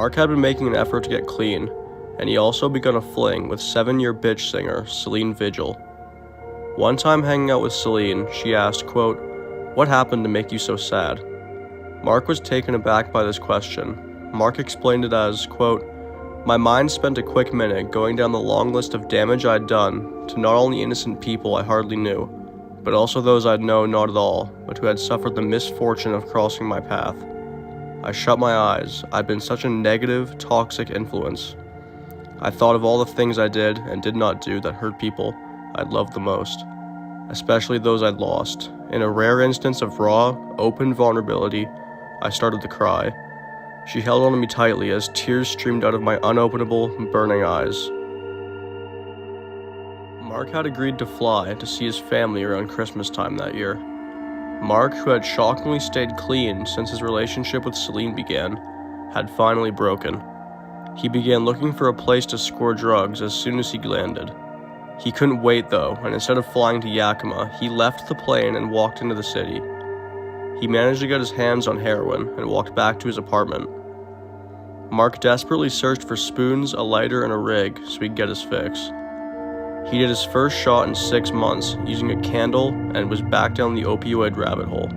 Mark had been making an effort to get clean, and he also begun a fling with 7-year bitch singer Celine Vigil. One time hanging out with Celine, she asked, quote, "What happened to make you so sad?" Mark was taken aback by this question. Mark explained it as, quote, "My mind spent a quick minute going down the long list of damage I'd done to not only innocent people I hardly knew, but also those I'd known not at all, but who had suffered the misfortune of crossing my path. I shut my eyes. I'd been such a negative, toxic influence. I thought of all the things I did and did not do that hurt people I'd loved the most, especially those I'd lost. In a rare instance of raw, open vulnerability, I started to cry." She held on to me tightly as tears streamed out of my unopenable, burning eyes. Mark had agreed to fly to see his family around Christmas time that year. Mark, who had shockingly stayed clean since his relationship with Celine began, had finally broken. He began looking for a place to score drugs as soon as he landed. He couldn't wait though, and instead of flying to Yakima, he left the plane and walked into the city. He managed to get his hands on heroin and walked back to his apartment. Mark desperately searched for spoons, a lighter, and a rig so he'd get his fix. He did his first shot in 6 months using a candle and was back down the opioid rabbit hole.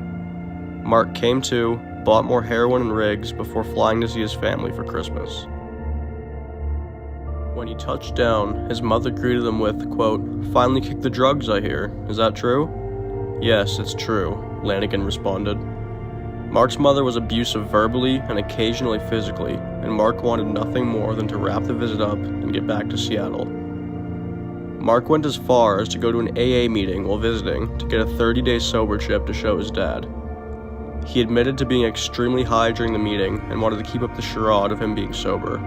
Mark came to, bought more heroin and rigs before flying to see his family for Christmas. When he touched down, his mother greeted him with, quote, "Finally kicked the drugs, I hear. Is that true?" "Yes, it's true," Lanegan responded. Mark's mother was abusive verbally and occasionally physically, and Mark wanted nothing more than to wrap the visit up and get back to Seattle. Mark went as far as to go to an AA meeting while visiting to get a 30-day sober chip to show his dad. He admitted to being extremely high during the meeting and wanted to keep up the charade of him being sober.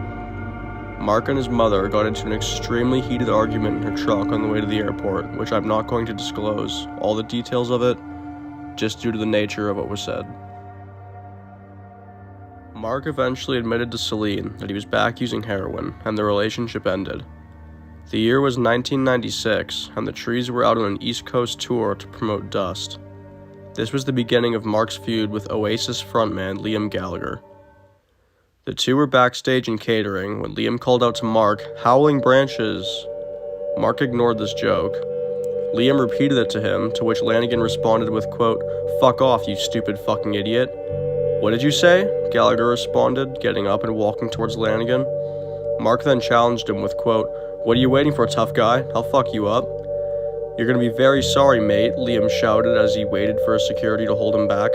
Mark and his mother got into an extremely heated argument in her truck on the way to the airport, which I'm not going to disclose all the details of it, just due to the nature of what was said. Mark eventually admitted to Celine that he was back using heroin, and the relationship ended. The year was 1996, and the Trees were out on an East Coast tour to promote Dust. This was the beginning of Mark's feud with Oasis frontman Liam Gallagher. The two were backstage and catering when Liam called out to Mark, "Howling branches!" Mark ignored this joke. Liam repeated it to him, to which Lanegan responded with, quote, "Fuck off, you stupid fucking idiot." "What did you say?" Gallagher responded, getting up and walking towards Lanegan. Mark then challenged him with, quote, "What are you waiting for, tough guy? I'll fuck you up." "You're gonna be very sorry, mate," Liam shouted as he waited for his security to hold him back.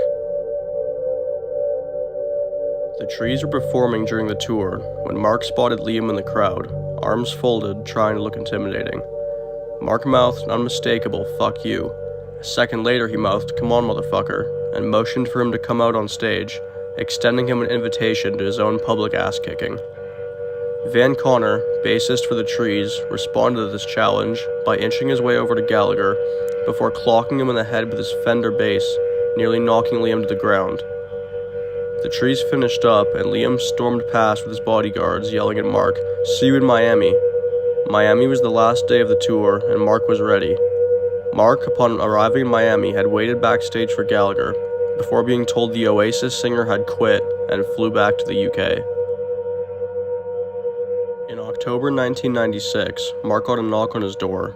The Trees were performing during the tour when Mark spotted Liam in the crowd, arms folded, trying to look intimidating. Mark mouthed an unmistakable "fuck you." A second later he mouthed "come on, motherfucker," and motioned for him to come out on stage, extending him an invitation to his own public ass-kicking. Van Connor, bassist for the Trees, responded to this challenge by inching his way over to Gallagher before clocking him in the head with his Fender bass, nearly knocking Liam to the ground. The Trees finished up, and Liam stormed past with his bodyguards, yelling at Mark, "See you in Miami." Miami was the last day of the tour, and Mark was ready. Mark, upon arriving in Miami, had waited backstage for Gallagher, before being told the Oasis singer had quit and flew back to the UK. In October 1996, Mark got a knock on his door.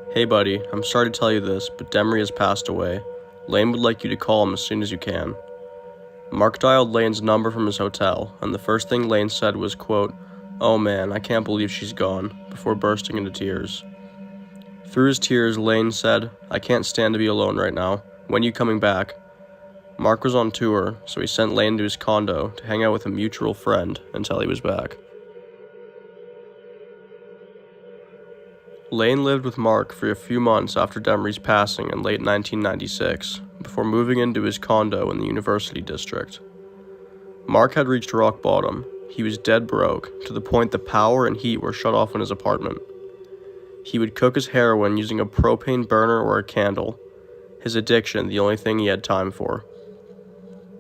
"Hey buddy, I'm sorry to tell you this, but Demery has passed away. Lane would like you to call him as soon as you can." Mark dialed Lane's number from his hotel, and the first thing Lane said was, quote, "Oh man, I can't believe she's gone," before bursting into tears. Through his tears, Lane said, "I can't stand to be alone right now. When you coming back?" Mark was on tour, so he sent Lane to his condo to hang out with a mutual friend until he was back. Lane lived with Mark for a few months after Demery's passing in late 1996, before moving into his condo in the University District. Mark had reached rock bottom. He was dead broke, to the point the power and heat were shut off in his apartment. He would cook his heroin using a propane burner or a candle, his addiction the only thing he had time for.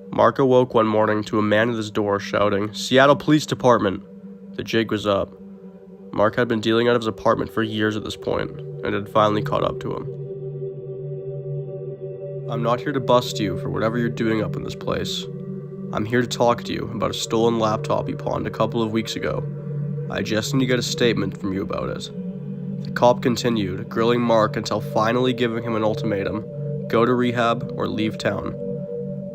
Mark awoke one morning to a man at his door shouting, "Seattle Police Department!" The jig was up. Mark had been dealing out of his apartment for years at this point, and had finally caught up to him. "I'm not here to bust you for whatever you're doing up in this place. I'm here to talk to you about a stolen laptop you pawned a couple of weeks ago. I just need to get a statement from you about it." The cop continued, grilling Mark until finally giving him an ultimatum: go to rehab or leave town.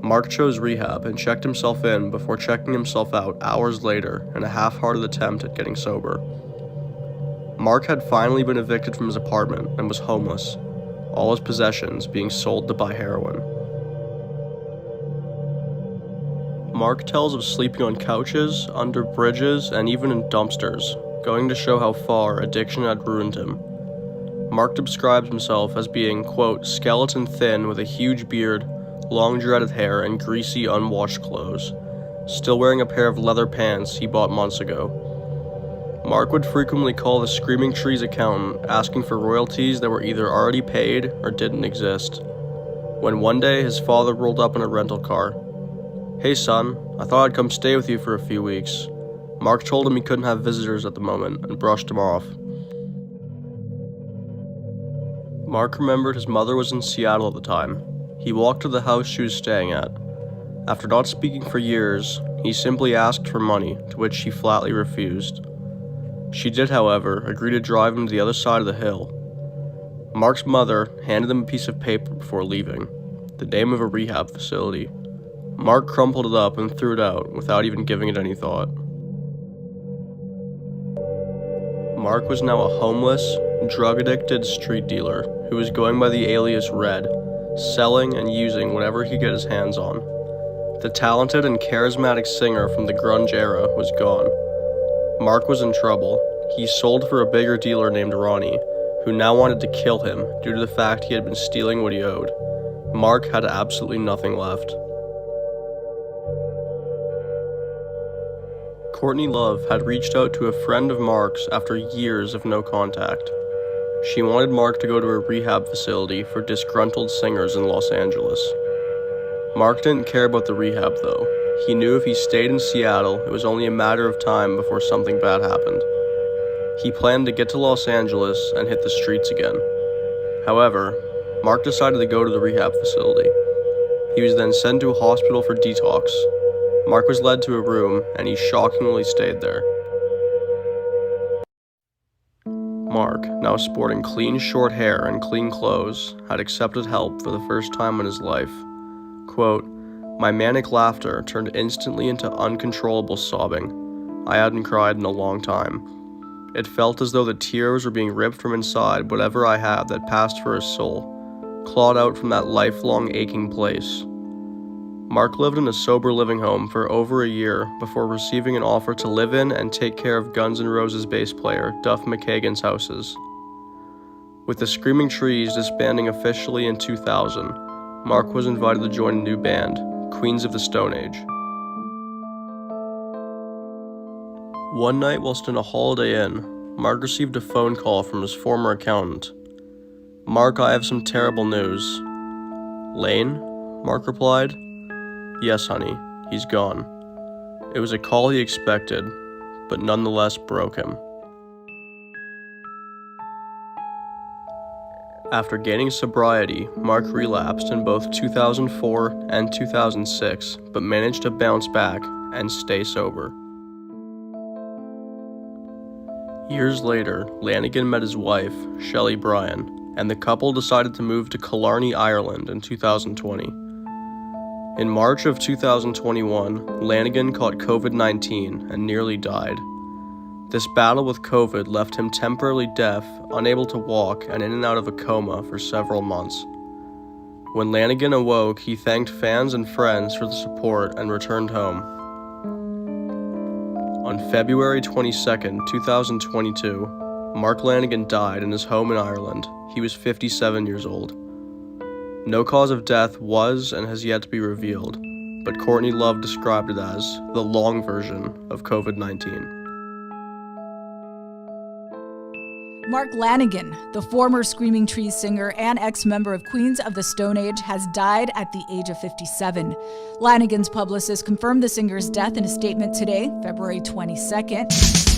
Mark chose rehab and checked himself in before checking himself out hours later in a half-hearted attempt at getting sober. Mark had finally been evicted from his apartment and was homeless, all his possessions being sold to buy heroin. Mark tells of sleeping on couches, under bridges, and even in dumpsters, going to show how far addiction had ruined him. Mark describes himself as being, quote, skeleton thin with a huge beard, long dreaded hair, and greasy, unwashed clothes, still wearing a pair of leather pants he bought months ago. Mark would frequently call the Screaming Trees accountant, asking for royalties that were either already paid or didn't exist. When one day his father rolled up in a rental car. "Hey son, I thought I'd come stay with you for a few weeks." Mark told him he couldn't have visitors at the moment and brushed him off. Mark remembered his mother was in Seattle at the time. He walked to the house she was staying at. After not speaking for years, he simply asked for money, to which she flatly refused. She did, however, agree to drive him to the other side of the hill. Mark's mother handed him a piece of paper before leaving, the name of a rehab facility. Mark crumpled it up and threw it out without even giving it any thought. Mark was now a homeless, drug-addicted street dealer who was going by the alias Red, selling and using whatever he could get his hands on. The talented and charismatic singer from the grunge era was gone. Mark was in trouble. He sold for a bigger dealer named Ronnie, who now wanted to kill him due to the fact he had been stealing what he owed. Mark had absolutely nothing left. Courtney Love had reached out to a friend of Mark's after years of no contact. She wanted Mark to go to a rehab facility for disgruntled singers in Los Angeles. Mark didn't care about the rehab though. He knew if he stayed in Seattle, it was only a matter of time before something bad happened. He planned to get to Los Angeles and hit the streets again. However, Mark decided to go to the rehab facility. He was then sent to a hospital for detox. Mark was led to a room, and he shockingly stayed there. Mark, now sporting clean short hair and clean clothes, had accepted help for the first time in his life. Quote, "My manic laughter turned instantly into uncontrollable sobbing. I hadn't cried in a long time. It felt as though the tears were being ripped from inside whatever I had that passed for a soul, clawed out from that lifelong aching place." Mark lived in a sober living home for over a year before receiving an offer to live in and take care of Guns N' Roses bass player Duff McKagan's houses. With the Screaming Trees disbanding officially in 2000, Mark was invited to join a new band, Queens of the Stone Age. One night whilst in a Holiday Inn, Mark received a phone call from his former accountant. "Mark, I have some terrible news." "Lane?" Mark replied. "Yes, honey, he's gone." It was a call he expected, but nonetheless broke him. After gaining sobriety, Mark relapsed in both 2004 and 2006, but managed to bounce back and stay sober. Years later, Lanegan met his wife, Shelley Bryan, and the couple decided to move to Killarney, Ireland in 2020. In March of 2021, Lanegan caught COVID-19 and nearly died. This battle with COVID left him temporarily deaf, unable to walk, and in and out of a coma for several months. When Lanegan awoke, he thanked fans and friends for the support and returned home. On February 22, 2022, Mark Lanegan died in his home in Ireland. He was 57 years old. No cause of death was and has yet to be revealed, but Courtney Love described it as the long version of COVID-19. Mark Lanegan, the former Screaming Trees singer and ex-member of Queens of the Stone Age, has died at the age of 57. Lanegan's publicist confirmed the singer's death in a statement today, February 22nd.